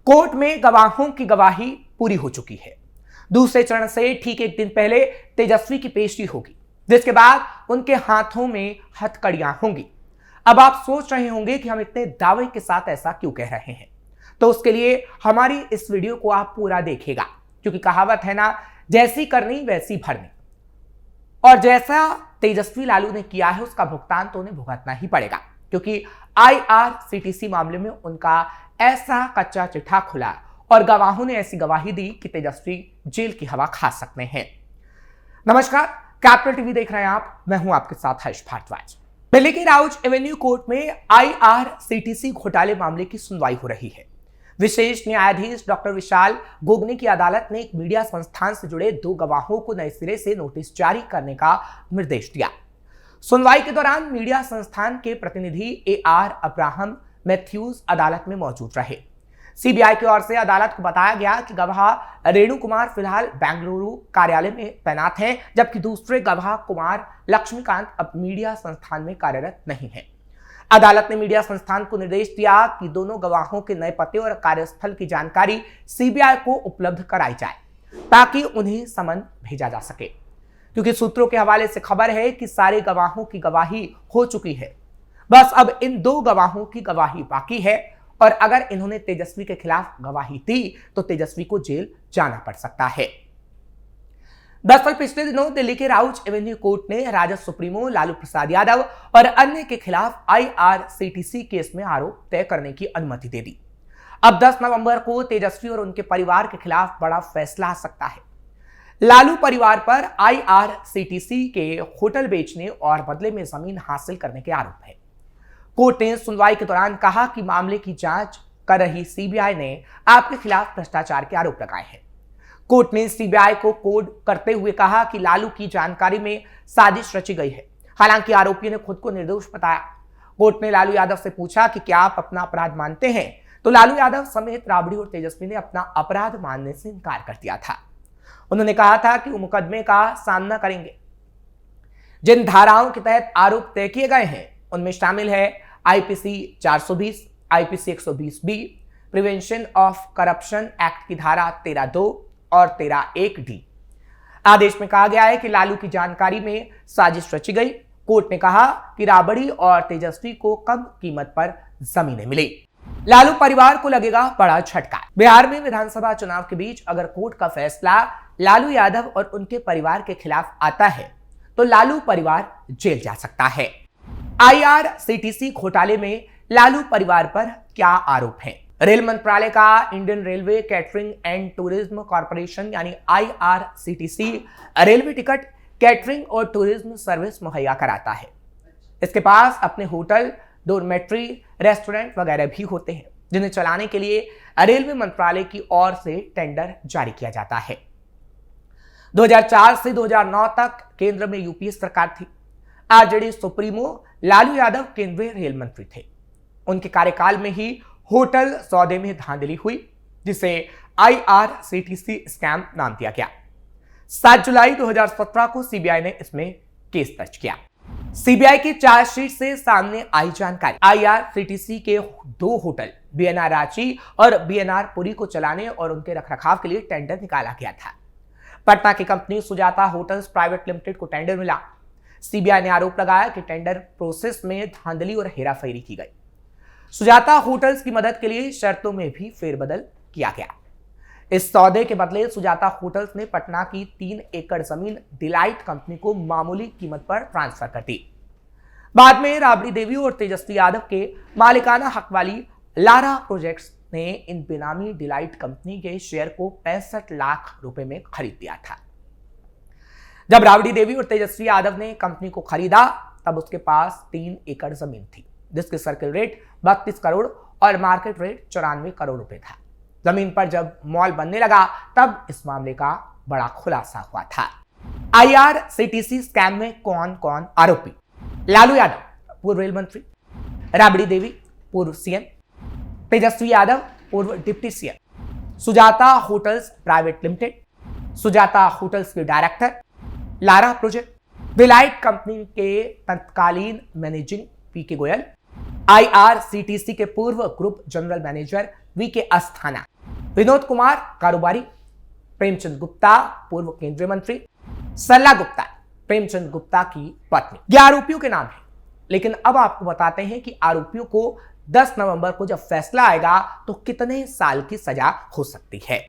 Court में गवाहों की गवाही पूरी हो चुकी है। दूसरे चरण से ठीक एक दिन पहले तेजस्वी की पेशी होगी, जिसके बाद उनके हाथों में हथकड़ियां होंगी। अब आप सोच रहे होंगे कि हम इतने दावे के साथ ऐसा क्यों कह रहे हैं, तो उसके लिए हमारी इस वीडियो को आप पूरा देखिएगा, क्योंकि कहावत है ना, जैसी करनी वैसी भरनी। और जैसा तेजस्वी लालू ने किया है उसका भुगतान तो उन्हें भुगतना ही पड़ेगा, क्योंकि IRCTC मामले में उनका ऐसा कच्चा चिट्ठा खुला और गवाहों ने ऐसी गवाही दी कि तेजस्वी जेल की हवा खा सकते हैं। नमस्कार, कैपिटल टीवी देख रहे हैं आप, मैं हूं आपके साथ हर्ष भारद्वाज। दिल्ली के राउज एवेन्यू कोर्ट में IRCTC घोटाले मामले की सुनवाई हो रही है। विशेष न्यायाधीश डॉक्टर विशाल गोगने की अदालत ने एक मीडिया संस्थान से जुड़े 2 गवाहों को नए सिरे से नोटिस जारी करने का निर्देश दिया। सुनवाई के दौरान मीडिया संस्थान के प्रतिनिधि AR अब्राहम मैथ्यूज अदालत में मौजूद रहे। CBI की ओर से अदालत को बताया गया कि गवाह रेणु कुमार फिलहाल बेंगलुरु कार्यालय में तैनात हैं, जबकि दूसरे गवाह कुमार लक्ष्मीकांत अब मीडिया संस्थान में कार्यरत नहीं है। अदालत ने मीडिया संस्थान को निर्देश दिया कि दोनों गवाहों के नए पते और कार्यस्थल की जानकारी CBI को उपलब्ध कराई जाए, ताकि उन्हें समन भेजा जा सके, क्योंकि सूत्रों के हवाले से खबर है कि सारे गवाहों की गवाही हो चुकी है। बस अब इन 2 गवाहों की गवाही बाकी है, और अगर इन्होंने तेजस्वी के खिलाफ गवाही दी तो तेजस्वी को जेल जाना पड़ सकता है। दरअसल पिछले दिनों दिल्ली के राउज एवेन्यू कोर्ट ने राजद सुप्रीमो लालू प्रसाद यादव और अन्य के खिलाफ IRCTC केस में आरोप तय करने की अनुमति दे दी। अब 10 नवंबर को तेजस्वी और उनके परिवार के खिलाफ बड़ा फैसला आ सकता है। लालू परिवार पर IRCTC के होटल बेचने और बदले में जमीन हासिल करने के आरोप है। कोर्ट ने सुनवाई के दौरान कहा कि मामले की जांच कर रही CBI ने आपके खिलाफ भ्रष्टाचार के आरोप लगाए हैं। कोर्ट ने CBI को कोड करते हुए कहा कि लालू की जानकारी में साजिश रची गई है। हालांकि आरोपी ने खुद को निर्दोष बताया। कोर्ट ने लालू यादव से पूछा कि क्या आप अपना अपराध मानते हैं, तो लालू यादव समेत राबड़ी और तेजस्वी ने अपना अपराध मानने से इनकार कर दिया था। उन्होंने कहा था कि वो मुकदमे का सामना करेंगे। जिन धाराओं के तहत आरोप तय किए गए हैं उनमें शामिल है IPC 420, IPC 120B, prevention of corruption act की धारा 13(2) और 13(1)D। आदेश में कहा गया है कि लालू की जानकारी में साजिश रची गई। कोर्ट ने कहा कि राबड़ी और तेजस्वी को कम कीमत पर जमीनें मिली। लालू परिवार को लगेगा बड़ा झटका। बिहार में विधानसभा चुनाव के बीच अगर कोर्ट का फैसला लालू यादव और उनके परिवार के खिलाफ आता है तो लालू परिवार जेल जा सकता है। IRCTC घोटाले में लालू परिवार पर क्या आरोप हैं? रेल मंत्रालय का Indian railway catering and tourism corporation यानी IRCTC रेलवे टिकट, कैटरिंग और टूरिज्म सर्विस मुहैया कराता है। इसके पास अपने होटल, डोरमेट्री, रेस्टोरेंट वगैरह भी होते हैं, जिन्हें चलाने के लिए रेलवे मंत्रालय की ओर से टेंडर जारी किया जाता है। 2004 से 2009 तक केंद्र में UPA सरकार थी। RJD सुप्रीमो लालू यादव केंद्रीय रेल मंत्री थे। उनके कार्यकाल में ही होटल सौदे में धांधली हुई, जिसे IRCTC स्कैम नाम दिया गया। 7 जुलाई 2017 को CBI ने इसमें केस दर्ज किया। CBI की चार्जशीट से सामने आई जानकारी, IRCTC के 2 होटल BNR रांची और BNR पुरी को चलाने और उनके रखरखाव के लिए टेंडर निकाला गया था। पटना की company Sujata hotels private limited को टेंडर मिला। CBI ने आरोप लगाया कि टेंडर प्रोसेस में धांधली और हेराफेरी की गई। सुजाता होटल्स की मदद के लिए शर्तों में भी फेरबदल किया गया। इस सौदे के बदले सुजाता होटल्स ने पटना की 3 एकड़ जमीन डिलाइट कंपनी को मामूली कीमत पर ट्रांसफर कर दी। बाद में राबड़ी देवी और तेजस्वी यादव के मालिकाना हक वाली लारा प्रोजेक्ट्स ने इन बेनामी डिलाइट कंपनी के शेयर को 65 लाख रुपए में खरीद लिया था। जब राबड़ी देवी और तेजस्वी यादव ने कंपनी को खरीदा तब उसके पास 3 एकड़ जमीन थी, जिसके सर्किल रेट 32 करोड़ और मार्केट रेट 94 करोड़ रुपए था। जमीन पर जब मॉल बनने लगा तब इस मामले का बड़ा खुलासा हुआ था। IRCTC स्कैम में कौन कौन आरोपी? लालू यादव पूर्व रेल मंत्री, राबड़ी देवी पूर्व CM, तेजस्वी यादव पूर्व deputy CM, Sujata hotels private limited, Sujata hotels के director, Lara project, delight company के तत्कालीन मैनेजिंग PK गोयल, IRCTC के पूर्व group general manager VK Asthana, Vinod Kumar कारोबारी, प्रेमचंद गुप्ता पूर्व केंद्रीय मंत्री, सरला गुप्ता प्रेमचंद गुप्ता की पत्नी। ये आरोपियों के नाम है। लेकिन अब आपको बताते हैं कि आरोपियों को 10 नवंबर को जब फैसला आएगा तो कितने साल की सजा हो सकती है।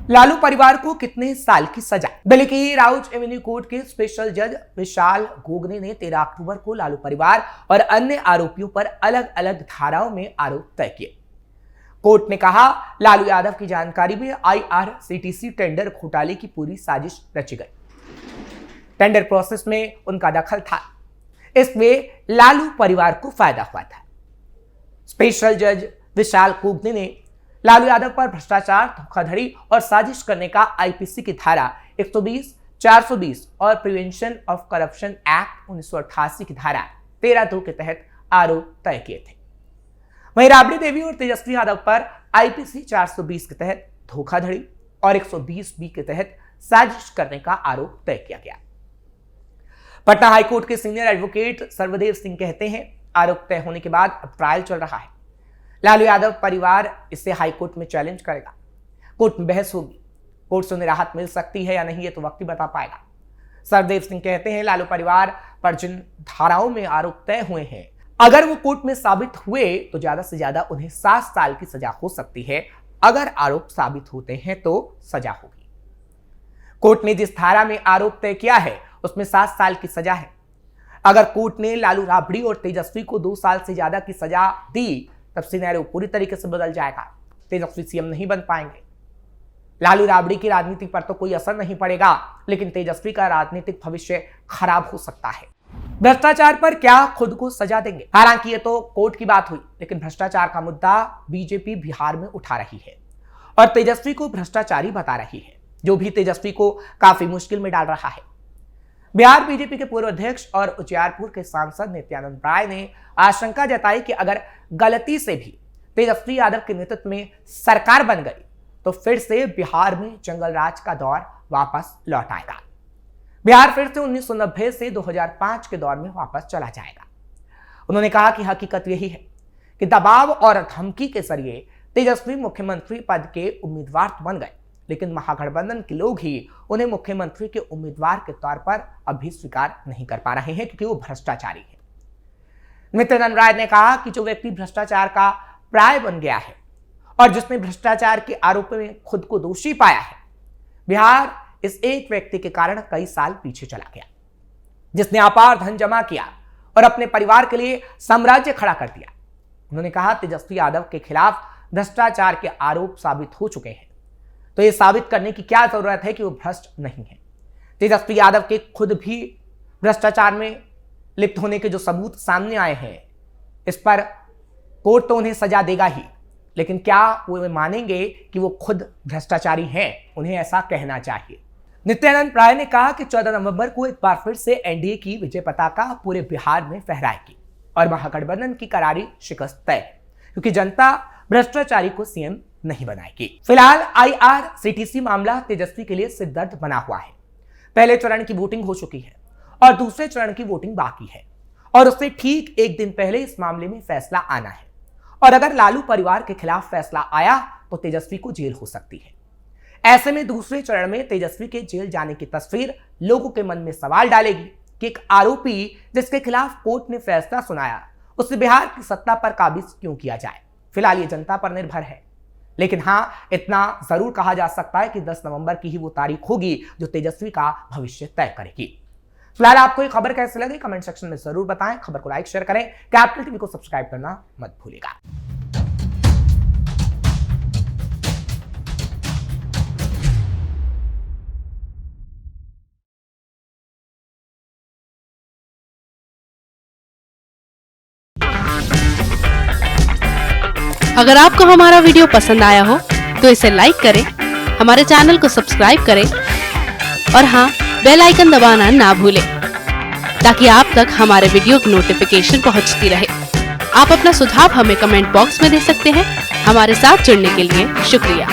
लालू परिवार को कितने साल की सजा। दिल्ली की राउज एवेन्यू कोर्ट के स्पेशल जज विशाल गोगने ने 13 अक्टूबर को लालू परिवार और अन्य आरोपियों पर अलग अलग धाराओं में आरोप तय किए। कोर्ट ने कहा, लालू यादव की जानकारी में IRCTC टेंडर घोटाले की पूरी साजिश रची गई। टेंडर प्रोसेस में उनका दखल था, इसमें लालू परिवार को फायदा हुआ था। स्पेशल जज विशाल गोगने ने लालू यादव पर भ्रष्टाचार, धोखाधड़ी और साजिश करने का IPC की धारा 120, 420 और प्रिवेंशन ऑफ करप्शन एक्ट 1988 की धारा 13(2) के तहत आरोप तय किए थे। वहीं राबड़ी देवी और तेजस्वी यादव पर IPC 420 के तहत धोखाधड़ी और 120B के तहत साजिश करने का आरोप तय किया गया। पटना हाईकोर्ट के सीनियर एडवोकेट सर्वदेव सिंह कहते हैं, आरोप तय होने के बाद अब ट्रायल चल रहा है। लालू यादव परिवार इसे हाईकोर्ट में चैलेंज करेगा। कोर्ट में बहस होगी। कोर्ट से उन्हें राहत मिल सकती है या नहीं, ये तो वक्त ही बता पाएगा। सरदेव सिंह कहते हैं, लालू परिवार पर जिन धाराओं में आरोप तय हुए हैं, अगर वो कोर्ट में साबित हुए तो ज्यादा से ज्यादा उन्हें 7 साल की सजा हो सकती है। अगर आरोप साबित होते हैं तो सजा होगी। कोर्ट ने जिस धारा में आरोप तय किया है उसमें 7 साल की सजा है। अगर कोर्ट ने लालू राबड़ी और तेजस्वी को 2 साल से ज्यादा की सजा दी तब सिनेरियो पूरी तरीके से बदल जाएगा। तेजस्वी CM नहीं बन पाएंगे। लालू राबड़ी की राजनीति पर तो कोई असर नहीं पड़ेगा, लेकिन तेजस्वी का राजनीतिक भविष्य खराब हो सकता है। भ्रष्टाचार पर क्या खुद को सजा देंगे? हालांकि ये तो कोर्ट की बात हुई, लेकिन भ्रष्टाचार का मुद्दा बीजेपी बिहार में उठा रही है और तेजस्वी को भ्रष्टाचारी बता रही है, जो भी तेजस्वी को काफी मुश्किल में डाल रहा है। बिहार बीजेपी के पूर्व अध्यक्ष और उजियारपुर के सांसद नित्यानंद राय ने आशंका जताई कि अगर गलती से भी तेजस्वी यादव के नेतृत्व में सरकार बन गई तो फिर से बिहार में जंगल राज का दौर वापस लौट आएगा। बिहार फिर से 1990 से 2005 के दौर में वापस चला जाएगा। उन्होंने कहा कि हकीकत यही है कि दबाव और धमकी के जरिए तेजस्वी मुख्यमंत्री पद के उम्मीदवार तो बन गए, लेकिन महागठबंधन के लोग ही उन्हें मुख्यमंत्री के उम्मीदवार के तौर पर अभी स्वीकार नहीं कर पा रहे हैं, क्योंकि वो भ्रष्टाचारी है। नित्यानंद राय ने कहा कि जो व्यक्ति भ्रष्टाचार का प्राय बन गया है और जिसने भ्रष्टाचार के आरोप में खुद को दोषी पाया है, बिहार इस एक व्यक्ति के कारण कई साल पीछे चला गया, जिसने अपार धन जमा किया और अपने परिवार के लिए साम्राज्य खड़ा कर दिया। उन्होंने कहा, तेजस्वी यादव के खिलाफ भ्रष्टाचार के आरोप साबित हो चुके हैं, तो यह साबित करने की क्या जरूरत है कि वो भ्रष्ट नहीं है। तेजस्वी यादव के खुद भी भ्रष्टाचार में लिप्त होने के जो सबूत सामने आए हैं, इस पर कोर्ट तो उन्हें सजा देगा ही, लेकिन क्या वो मानेंगे कि वो खुद भ्रष्टाचारी हैं? उन्हें ऐसा कहना चाहिए। नित्यानंद राय ने कहा कि 14 नवंबर को एक बार फिर से एनडीए की विजय पताका पूरे बिहार में फहराएगी और महागठबंधन की करारी शिकस्त तय है, क्योंकि जनता भ्रष्टाचारी को सीएम नहीं बनाएगी। फिलहाल IRCTC मामला तेजस्वी के लिए सिरदर्द बना हुआ है। पहले चरण की वोटिंग हो चुकी है और दूसरे चरण की वोटिंग बाकी है और उससे ठीक एक दिन पहले इस मामले में फैसला आना है। और अगर लालू परिवार के खिलाफ फैसला आया तो तेजस्वी को जेल हो सकती है। ऐसे में दूसरे चरण में तेजस्वी के जेल जाने की तस्वीर लोगों के मन में सवाल डालेगी कि एक आरोपी जिसके खिलाफ कोर्ट ने फैसला सुनाया, उसे बिहार की सत्ता पर काबिज क्यों किया जाए। फिलहाल ये जनता पर निर्भर है, लेकिन हाँ, इतना जरूर कहा जा सकता है कि 10 नवंबर की ही वो तारीख होगी जो तेजस्वी का भविष्य तय करेगी। फिलहाल आपको ये खबर कैसे लगी कमेंट सेक्शन में जरूर बताएं। खबर को लाइक शेयर करें, कैपिटल टीवी को सब्सक्राइब करना मत भूलिएगा। अगर आपको हमारा वीडियो पसंद आया हो तो इसे लाइक करें, हमारे चैनल को सब्सक्राइब करें और हाँ, बेल आइकन दबाना ना भूलें ताकि आप तक हमारे वीडियो की नोटिफिकेशन पहुंचती रहे। आप अपना सुझाव हमें कमेंट बॉक्स में दे सकते हैं। हमारे साथ जुड़ने के लिए शुक्रिया।